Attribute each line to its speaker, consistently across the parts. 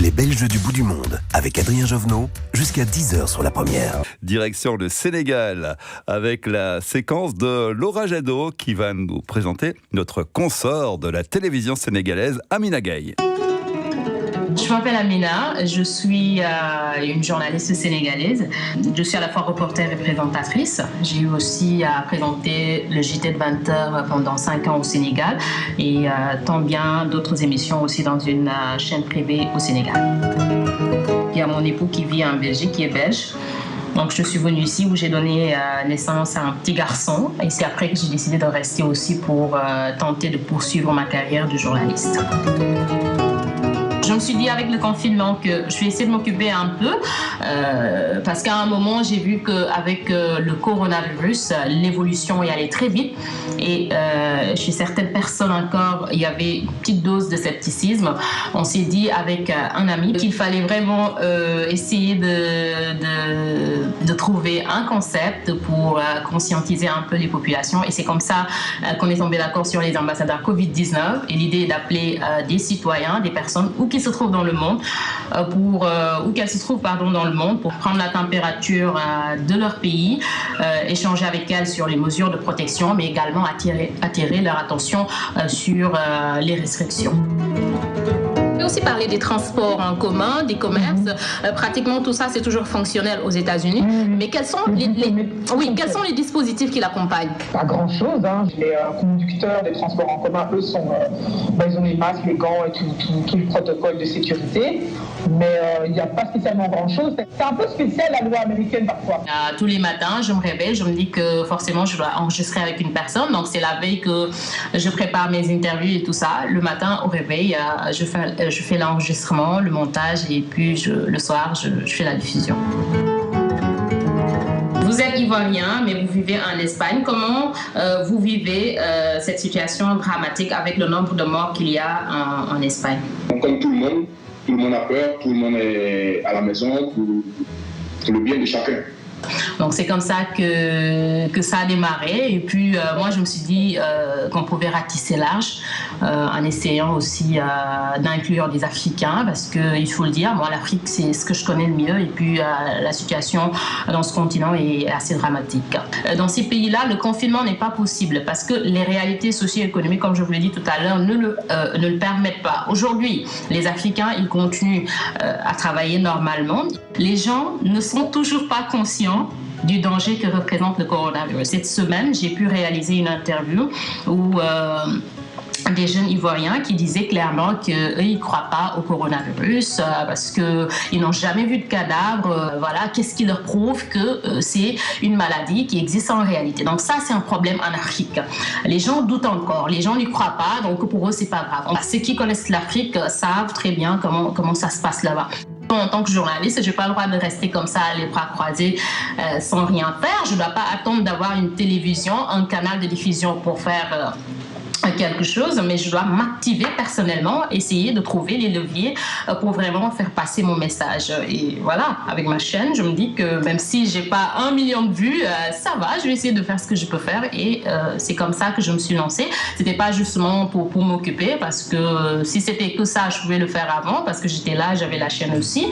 Speaker 1: Les Belges du bout du monde, avec Adrien Jovenot, jusqu'à 10h sur la première.
Speaker 2: Direction le Sénégal, avec la séquence de Laura Jadot qui va nous présenter notre consort de la télévision sénégalaise, Amina Gaye.
Speaker 3: Je m'appelle Amina, je suis une journaliste sénégalaise. Je suis à la fois reporter et présentatrice. J'ai eu aussi à présenter le JT de 20h pendant 5 ans au Sénégal et tant bien d'autres émissions aussi dans une chaîne privée au Sénégal. Il y a mon époux qui vit en Belgique, qui est belge. Donc je suis venue ici où j'ai donné naissance à un petit garçon et c'est après que j'ai décidé de rester aussi pour tenter de poursuivre ma carrière de journaliste. Je me suis dit avec le confinement que je vais essayer de m'occuper un peu parce qu'à un moment j'ai vu qu'avec le coronavirus l'évolution y allait très vite et chez certaines personnes encore il y avait une petite dose de scepticisme. On s'est dit avec un ami qu'il fallait vraiment essayer de trouver un concept pour conscientiser un peu les populations et c'est comme ça qu'on est tombé d'accord sur les ambassadeurs Covid-19 et l'idée est d'appeler des citoyens, des personnes où qu'ils se trouvent dans le monde, où qu'elles se trouvent dans le monde pour prendre la température de leur pays, échanger avec elles sur les mesures de protection, mais également attirer leur attention sur les restrictions. On peut aussi parler des transports en commun, des commerces. Pratiquement tout ça, c'est toujours fonctionnel aux États-Unis. Mais quels sont les dispositifs qui l'accompagnent?
Speaker 4: Pas grand-chose. Les conducteurs des transports en commun, eux, ils ont les masques, les gants et tout le protocole de sécurité. Mais il n'y a pas spécialement grand-chose. C'est un peu spécial la loi américaine parfois.
Speaker 3: Tous les matins, je me réveille, je me dis que forcément, je dois enregistrer avec une personne. Donc, c'est la veille que je prépare mes interviews et tout ça. Le matin, au réveil, je fais l'enregistrement, le montage et puis le soir, je fais la diffusion. Vous êtes ivoirien, mais vous vivez en Espagne. Comment vous vivez cette situation dramatique avec le nombre de morts qu'il y a en Espagne?
Speaker 5: Comme tout le monde a peur, tout le monde est à la maison pour le bien de chacun.
Speaker 3: Donc c'est comme ça que ça a démarré et puis moi je me suis dit qu'on pouvait ratisser large en essayant aussi d'inclure des Africains parce qu'il faut le dire, moi l'Afrique c'est ce que je connais le mieux et puis la situation dans ce continent est assez dramatique. Dans ces pays-là, le confinement n'est pas possible parce que les réalités socio-économiques, comme je vous l'ai dit tout à l'heure, ne le permettent pas. Aujourd'hui, les Africains, ils continuent à travailler normalement. Les gens ne sont toujours pas conscients du danger que représente le coronavirus. Cette semaine, j'ai pu réaliser une interview où des jeunes Ivoiriens qui disaient clairement qu'eux, ils ne croient pas au coronavirus parce qu'ils n'ont jamais vu de cadavre. Voilà, qu'est-ce qui leur prouve que c'est une maladie qui existe en réalité. Donc ça, c'est un problème en Afrique. Les gens doutent encore, les gens n'y croient pas, donc pour eux, c'est pas grave. Ceux qui connaissent l'Afrique savent très bien comment ça se passe là-bas. En tant que journaliste, je n'ai pas le droit de rester comme ça, les bras croisés, sans rien faire. Je ne dois pas attendre d'avoir une télévision, un canal de diffusion pour faire quelque chose, mais je dois m'activer personnellement, essayer de trouver les leviers pour vraiment faire passer mon message. Et voilà, avec ma chaîne, je me dis que même si j'ai pas 1 million de vues, ça va, je vais essayer de faire ce que je peux faire et c'est comme ça que je me suis lancée. C'était pas justement pour m'occuper parce que si c'était que ça, je pouvais le faire avant parce que j'étais là, j'avais la chaîne aussi,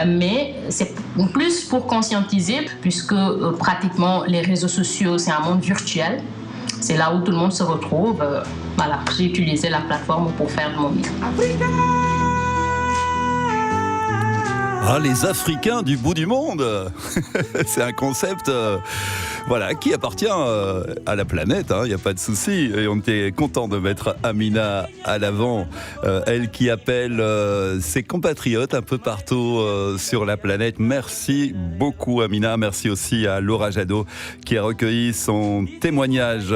Speaker 3: mais c'est plus pour conscientiser puisque pratiquement les réseaux sociaux, c'est un monde virtuel. C'est là où tout le monde se retrouve. Voilà, j'ai utilisé la plateforme pour faire de mon mieux.
Speaker 2: Ah, les Africains du bout du monde. C'est un concept qui appartient à la planète, il n'y a pas de souci. Et on était content de mettre Amina à l'avant, elle qui appelle ses compatriotes un peu partout sur la planète. Merci beaucoup Amina, merci aussi à Laura Jadot qui a recueilli son témoignage.